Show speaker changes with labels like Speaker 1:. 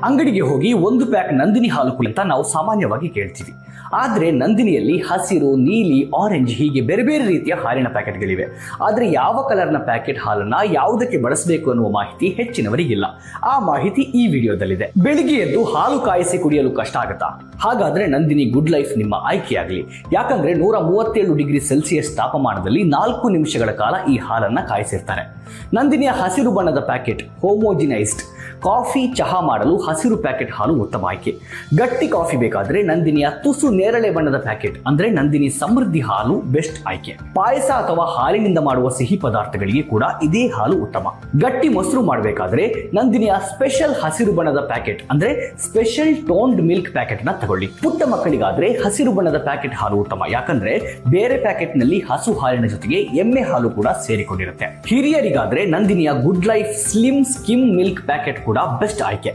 Speaker 1: ಅಂಗಡಿಗೆ ಹೋಗಿ ಒಂದು ಪ್ಯಾಕ್ ನಂದಿನಿ ಹಾಲು ಕುಡಿ ಅಂತ ನಾವು ಸಾಮಾನ್ಯವಾಗಿ ಕೇಳ್ತೀವಿ. ಆದ್ರೆ ನಂದಿನಿಯಲ್ಲಿ ಹಸಿರು, ನೀಲಿ, ಆರೆಂಜ್ ಹೀಗೆ ಬೇರೆ ಬೇರೆ ರೀತಿಯ ಹಾಲಿನ ಪ್ಯಾಕೆಟ್ಗಳಿವೆ. ಆದ್ರೆ ಯಾವ ಕಲರ್ನ ಪ್ಯಾಕೆಟ್ ಹಾಲನ್ನ ಯಾವುದಕ್ಕೆ ಬಳಸಬೇಕು ಅನ್ನುವ ಮಾಹಿತಿ ಹೆಚ್ಚಿನವರಿಗಿಲ್ಲ. ಆ ಮಾಹಿತಿ ಈ ವಿಡಿಯೋದಲ್ಲಿದೆ. ಬೆಳಿಗ್ಗೆ ಎದ್ದು ಹಾಲು ಕಾಯಿಸಿ ಕುಡಿಯಲು ಕಷ್ಟ ಆಗುತ್ತಾ? ಹಾಗಾದ್ರೆ ನಂದಿನಿ ಗುಡ್ ಲೈಫ್ ನಿಮ್ಮ ಆಯ್ಕೆಯಾಗಲಿ. ಯಾಕಂದ್ರೆ 137 ಡಿಗ್ರಿ ಸೆಲ್ಸಿಯಸ್ ತಾಪಮಾನದಲ್ಲಿ 4 ನಿಮಿಷಗಳ ಕಾಲ ಈ ಹಾಲನ್ನ ಕಾಯಿಸಿರ್ತಾರೆ. ನಂದಿನಿಯ ಹಸಿರು ಬಣ್ಣದ ಪ್ಯಾಕೆಟ್ ಹೋಮೋಜಿನೈಸ್ಡ್. ಕಾಫಿ, ಚಹಾ ಮಾಡಲು ಹಸಿರು ಪ್ಯಾಕೆಟ್ ಹಾಲು ಉತ್ತಮ ಆಯ್ಕೆ. ಗಟ್ಟಿ ಕಾಫಿ ಬೇಕಾದ್ರೆ ನಂದಿನಿಯ ತುಸು ನೇರಳೆ ಬಣ್ಣದ ಪ್ಯಾಕೆಟ್ ಅಂದ್ರೆ ನಂದಿನಿ ಸಮೃದ್ಧಿ ಹಾಲು ಬೆಸ್ಟ್ ಆಯ್ಕೆ. ಪಾಯಸ ಅಥವಾ ಹಾಲಿನಿಂದ ಮಾಡುವ ಸಿಹಿ ಪದಾರ್ಥಗಳಿಗೆ ಕೂಡ ಇದೇ ಹಾಲು ಉತ್ತಮ. ಗಟ್ಟಿ ಮೊಸರು ಮಾಡಬೇಕಾದ್ರೆ ನಂದಿನಿಯ ಸ್ಪೆಷಲ್ ಹಸಿರು ಬಣ್ಣದ ಪ್ಯಾಕೆಟ್ ಅಂದ್ರೆ ಸ್ಪೆಷಲ್ ಟೋನ್ಡ್ ಮಿಲ್ಕ್ ಪ್ಯಾಕೆಟ್ ನ ತಗೊಳ್ಳಿ. ಪುಟ್ಟ ಮಕ್ಕಳಿಗಾದ್ರೆ ಹಸಿರು ಬಣ್ಣದ ಪ್ಯಾಕೆಟ್ ಹಾಲು ಉತ್ತಮ. ಯಾಕಂದ್ರೆ ಬೇರೆ ಪ್ಯಾಕೆಟ್ ನಲ್ಲಿ ಹಸು ಹಾಲಿನ ಜೊತೆಗೆ ಎಮ್ಮೆ ಹಾಲು ಕೂಡ ಸೇರಿಕೊಂಡಿರುತ್ತೆ. ಹಿರಿಯರಿಗಾದ್ರೆ ನಂದಿನಿಯ good life slim skim milk packet ಕೂಡ ಬೆಸ್ಟ್ ಆಯ್ಕೆ.